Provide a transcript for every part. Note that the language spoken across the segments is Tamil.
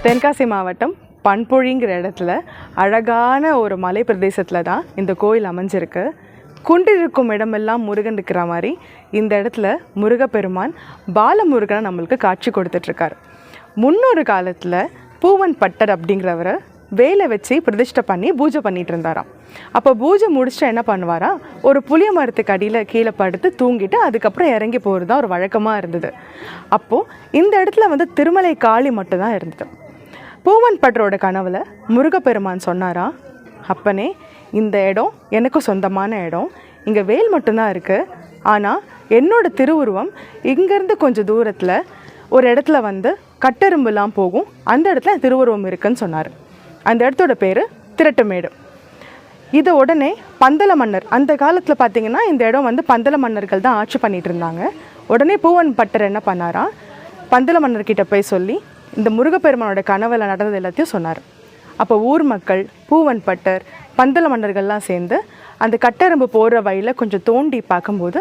தென்காசி மாவட்டம் பண்பொழிங்கிற இடத்துல அழகான ஒரு மலை பிரதேசத்தில் தான் இந்த கோயில் அமைஞ்சிருக்கு. குன்றிருக்கும் இடமெல்லாம் முருகன் இருக்கிற மாதிரி இந்த இடத்துல முருகப்பெருமான் பாலமுருகனை நம்மளுக்கு காட்சி கொடுத்துட்ருக்கார். முன்னொரு காலத்தில் பூவன் பட்டர் அப்படிங்கிறவரை வேலை வச்சு பிரதிஷ்டை பண்ணி பூஜை பண்ணிகிட்டு இருந்தாராம். அப்போ பூஜை முடிச்சுட்டு என்ன பண்ணுவாராம், ஒரு புளிய மரத்துக்கு அடியில் கீழே படுத்து தூங்கிட்டு அதுக்கப்புறம் இறங்கி போகிறது தான் ஒரு வழக்கமாக இருந்தது. அப்போது இந்த இடத்துல திருமலை காளி மட்டும்தான் இருந்தது. பூவன் பட்டரோட கனவில் முருகப்பெருமான் சொன்னாராம், அப்பனே இந்த இடம் எனக்கு சொந்தமான இடம், இங்கே வேல் மட்டும்தான் இருக்குது, ஆனால் என்னோட திருவுருவம் இங்கேருந்து கொஞ்சம் தூரத்தில் ஒரு இடத்துல கட்டெரும்புலாம் போகும், அந்த இடத்துல திருவுருவம் இருக்குன்னு சொன்னார். அந்த இடத்தோட பேர் திரட்டுமேடு. இதை உடனே பந்தல மன்னர், அந்த காலத்தில் பார்த்திங்கன்னா இந்த இடம் பந்தல மன்னர்கள் தான் ஆட்சி பண்ணிகிட்டு இருந்தாங்க. உடனே பூவன் பட்டர் என்ன பண்ணாரா, பந்தல மன்னர்கிட்ட போய் சொல்லி இந்த முருகப்பெருமானோட கனவில் நடந்தது எல்லாத்தையும் சொன்னார். அப்போ ஊர் மக்கள், பூவன் பட்டர், பந்தல மன்னர்கள்லாம் சேர்ந்து அந்த கட்டெரும்பு போகிற வழியில் கொஞ்சம் தோண்டி பார்க்கும்போது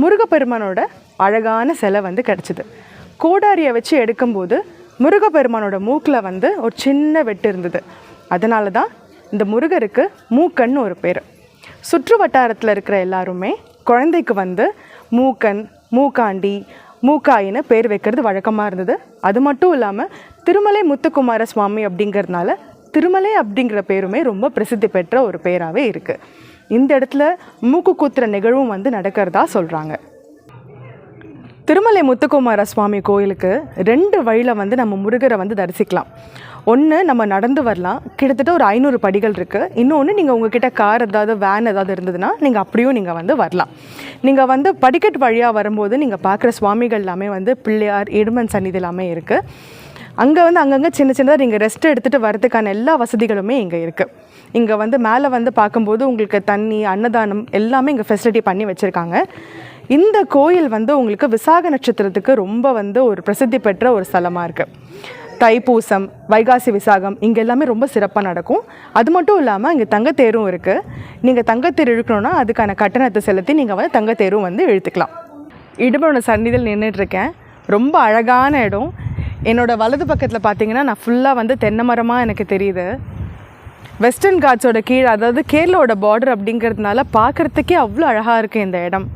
முருகப்பெருமானோட அழகான சிலை கிடச்சிது. கோடாரியை வச்சு எடுக்கும்போது முருகப்பெருமானோட மூக்கில் ஒரு சின்ன வெட்டு இருந்தது. அதனால தான் இந்த முருகருக்கு மூக்கன்னு ஒரு பேர். சுற்று வட்டாரத்தில் இருக்கிற எல்லாருமே குழந்தைக்கு மூக்கன், மூக்காண்டி, மூக்காயின்னு பேர் வைக்கிறது வழக்கமாக இருந்தது. அது மட்டும் இல்லாமல் திருமலை முத்துக்குமார சுவாமி அப்படிங்கிறதுனால திருமலை அப்படிங்கிற பேருமே ரொம்ப பிரசித்தி பெற்ற ஒரு பேராகவே இருக்குது. இந்த இடத்துல மூக்கு கூத்துற நிகழ்வும் நடக்கிறதா சொல்கிறாங்க. திருமலை முத்துக்குமார சுவாமி கோயிலுக்கு 2 வழியில் நம்ம முருகரை தரிசிக்கலாம். ஒன்று நம்ம நடந்து வரலாம், கிட்டத்தட்ட ஒரு 500 படிகள் இருக்குது. இன்னொன்று நீங்கள் உங்ககிட்ட கார் ஏதாவது வேன் ஏதாவது இருந்ததுன்னா நீங்கள் அப்படியும் நீங்கள் வரலாம். நீங்கள் படிக்கட்டு வழியாக வரும்போது நீங்கள் பார்க்குற சுவாமிகள் எல்லாமே பிள்ளையார், இடுமன் சன்னிதி எல்லாமே இருக்குது. அங்கே அங்கங்கே சின்ன சின்னதாக நீங்கள் ரெஸ்ட் எடுத்துகிட்டு வரதுக்கான எல்லா வசதிகளுமே இங்கே இருக்குது. இங்கே மேலே பார்க்கும்போது உங்களுக்கு தண்ணி, அன்னதானம் எல்லாமே இங்கே ஃபெசிலிட்டி பண்ணி வச்சுருக்காங்க. இந்த கோயில் உங்களுக்கு விசாக நட்சத்திரத்துக்கு ரொம்ப ஒரு பிரசித்தி பெற்ற ஒரு ஸ்தலமாக இருக்குது. தைப்பூசம், வைகாசி விசாகம் இங்கே எல்லாமே ரொம்ப சிறப்பாக நடக்கும். அது மட்டும் இல்லாமல் இங்கே தங்கத்தேரும் இருக்குது. நீங்கள் தங்கத்தேர் இழுக்கணுன்னா அதுக்கான கட்டணத்தை செலுத்தி நீங்கள் தங்கத்தேரும் இழுத்துக்கலாம். இடுமனோட சன்னிதியில் நின்றுட்டுருக்கேன். ரொம்ப அழகான இடம். என்னோடய வலது பக்கத்தில் பார்த்தீங்கன்னா நான் ஃபுல்லாக தென்னை மரமாக எனக்கு தெரியுது. வெஸ்டர்ன் காட்ஸோட கீழே, அதாவது கேரளாவோட பார்டர் அப்படிங்கிறதுனால பார்க்குறதுக்கே அவ்வளோ அழகாக இருக்குது இந்த இடம்.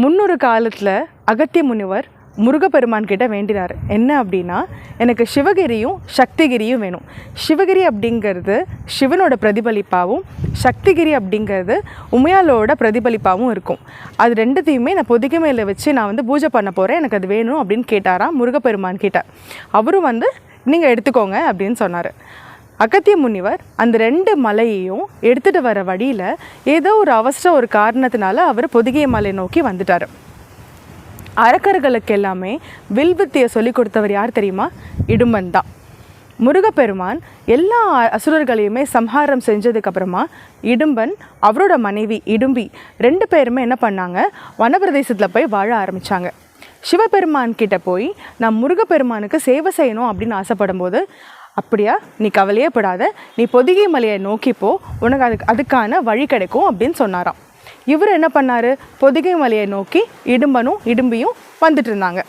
முன்னொரு காலத்தில் அகத்திய முனிவர் முருகப்பெருமான் கிட்ட வேண்டினார். என்ன அப்படின்னா, எனக்கு சிவகிரியும் சக்திகிரியும் வேணும். சிவகிரி அப்படிங்கிறது சிவனோட பிரதிபலிப்பாகவும், சக்திகிரி அப்படிங்கிறது உமையாலோட பிரதிபலிப்பாகவும் இருக்கும். அது ரெண்டுத்தையுமே நான் பொதிகை மேலே வச்சு நான் பூஜை பண்ண போகிறேன், எனக்கு அது வேணும் அப்படின்னு கேட்டாராம் முருகப்பெருமான் கிட்ட. அவரும் நீங்கள் எடுத்துக்கோங்க அப்படின்னு சொன்னார். அகத்திய முனிவர் அந்த 2 மலையையும் எடுத்துகிட்டு வர வழியில் ஏதோ ஒரு அவசர ஒரு காரணத்தினால அவர் பொதிகை மலை நோக்கி வந்துட்டார். அரக்கர்களுக்கு எல்லாமே வில்வித்தையை சொல்லி கொடுத்தவர் யார் தெரியுமா? இடும்பன் தான். முருகப்பெருமான் எல்லா அசுரர்களையுமே சம்ஹாரம் செஞ்சதுக்கப்புறமா இடும்பன், அவரோட மனைவி இடும்பி 2 பேருமே என்ன பண்ணாங்க, வனப்பிரதேசத்தில் போய் வாழ ஆரம்பித்தாங்க. சிவபெருமான் கிட்ட போய் நான் முருகப்பெருமானுக்கு சேவை செய்யணும் அப்படின்னு ஆசைப்படும் போது, அப்படியா, நீ கவலையே படாத, நீ பொதிகை மலையை நோக்கிப்போ, உனக்கு அதுக்கான வழி கிடைக்கும் அப்படின்னு சொன்னாராம். இவர் என்ன பண்ணார், பொதிகை மலையை நோக்கி இடும்பனும் இடும்பியும் வந்துட்டு இருந்தாங்க.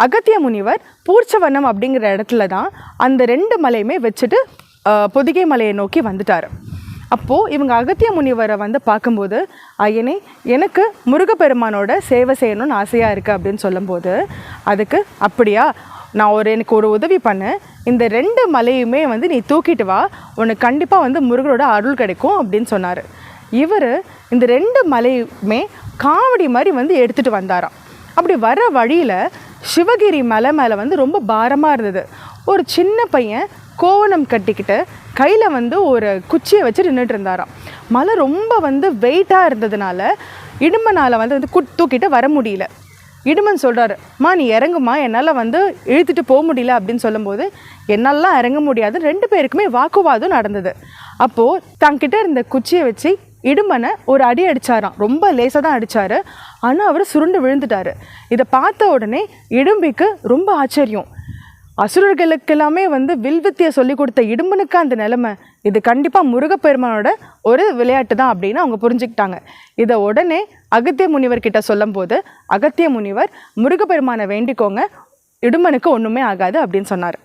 அகத்திய முனிவர் பூர்ச்சவனம் அப்படிங்கிற இடத்துல தான் அந்த 2 மலையுமே வச்சுட்டு பொதிகை மலையை நோக்கி வந்துட்டார். அப்போது இவங்க அகத்திய முனிவரை பார்க்கும்போது, ஐயனே எனக்கு முருகப்பெருமானோட சேவை செய்யணும்னு ஆசையாக இருக்குது அப்படின்னு சொல்லும்போது, அதுக்கு அப்படியா, நான் எனக்கு ஒரு உதவி பண்ணு, இந்த 2 மலையுமே நீ தூக்கிட்டு வா, உனக்கு கண்டிப்பாக முருகனோட அருள் கிடைக்கும் அப்படின்னு சொன்னார். இவர் இந்த 2 மலையுமே காவடி மாதிரி எடுத்துகிட்டு வந்தாராம். அப்படி வர வழியில் சிவகிரி மலை மேலே ரொம்ப பாரமாக இருந்தது. ஒரு சின்ன பையன் கோவணம் கட்டிக்கிட்டு கையில் ஒரு குச்சியை வச்சு நின்றுட்டு இருந்தாராம். மலை ரொம்ப வெயிட்டாக இருந்ததுனால இடும்பனால் தூக்கிட்டு வர முடியல. இடுமன் சொல்கிறாரு, நீ இறங்குமா, என்னால் இழுத்துட்டு போக முடியல அப்படின்னு சொல்லும்போது, என்னாலலாம் இறங்க முடியாது. 2 பேருக்குமே வாக்குவாதம் நடந்தது. அப்போது தங்கிட்ட இருந்த குச்சியை வச்சு இடுமனை ஒரு அடி அடித்தாராம். ரொம்ப லேசாக தான் அடித்தார், ஆனால் அவர் சுருண்டு விழுந்துட்டார். இதை பார்த்த உடனே இடும்பிக்கு ரொம்ப ஆச்சரியம். அசுரர்களுக்கெல்லாமே வில்வித்தியை சொல்லி கொடுத்த இடும்பனுக்கு அந்த நிலைமை, இது கண்டிப்பாக முருகப்பெருமானோட ஒரு விளையாட்டு தான் அப்படின்னு அவங்க புரிஞ்சுக்கிட்டாங்க. இதை உடனே அகத்திய முனிவர்கிட்ட சொல்லும் போது அகத்திய முனிவர் முருகப்பெருமானை வேண்டிக்கோங்க, இடும்பனுக்கு ஒன்றுமே ஆகாது அப்படின்னு சொன்னார்.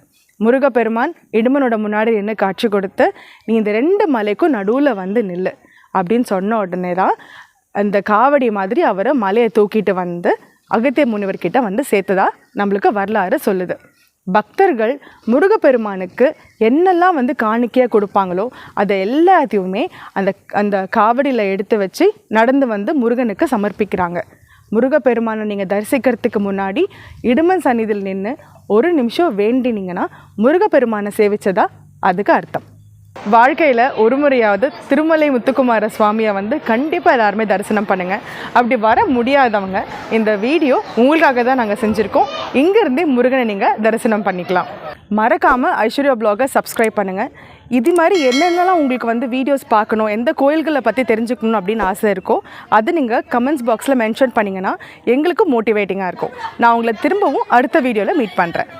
முருகப்பெருமான் இடும்பனோட முன்னாடி நின்று காட்சி கொடுத்து நீ இந்த 2 மலைக்கும் நடுவில் வந்து நில்லு அப்படின்னு சொன்ன உடனே தான் அந்த காவடி மாதிரி அவரை மலையை தூக்கிட்டு வந்து அகத்திய முனிவர்கிட்ட வந்து சேர்த்ததா நம்மளுக்கு வரலாறு சொல்லுது. பக்தர்கள் முருகப்பெருமானுக்கு என்னெல்லாம் வந்து காணிக்கையாக கொடுப்பாங்களோ அதை எல்லாத்தையுமே அந்த அந்த காவடியில் எடுத்து வச்சு நடந்து வந்து முருகனுக்கு சமர்ப்பிக்கிறாங்க. முருகப்பெருமானை நீங்கள் தரிசிக்கிறதுக்கு முன்னாடி இடுமன் சந்நிதியில் நின்று 1 நிமிஷம் வேண்டினீங்கன்னா முருகப்பெருமானை சேவிச்சதா அதுக்கு அர்த்தம். வாழ்க்கையில் ஒரு முறையாவது திருமலை முத்துக்குமார சுவாமியை வந்து கண்டிப்பாக எல்லாருமே தரிசனம் பண்ணுங்கள். அப்படி வர முடியாதவங்க இந்த வீடியோ உங்களுக்காக தான் நாங்கள் செஞ்சுருக்கோம். இங்கேருந்தே முருகனை நீங்கள் தரிசனம் பண்ணிக்கலாம். மறக்காமல் ஐஸ்வர்யா ப்ளாகை சப்ஸ்கிரைப் பண்ணுங்கள். இது மாதிரி என்னென்னலாம் உங்களுக்கு வந்து வீடியோஸ் பார்க்கணும், எந்த கோயில்களை பற்றி தெரிஞ்சுக்கணும் அப்படின்னு ஆசை இருக்கோ அது நீங்கள் கமெண்ட்ஸ் பாக்ஸில் மென்ஷன் பண்ணிங்கன்னா எங்களுக்கு மோட்டிவேட்டிங்காக இருக்கும். நான் உங்களை திரும்பவும் அடுத்த வீடியோவில் மீட் பண்ணுறேன்.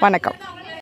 வணக்கம்.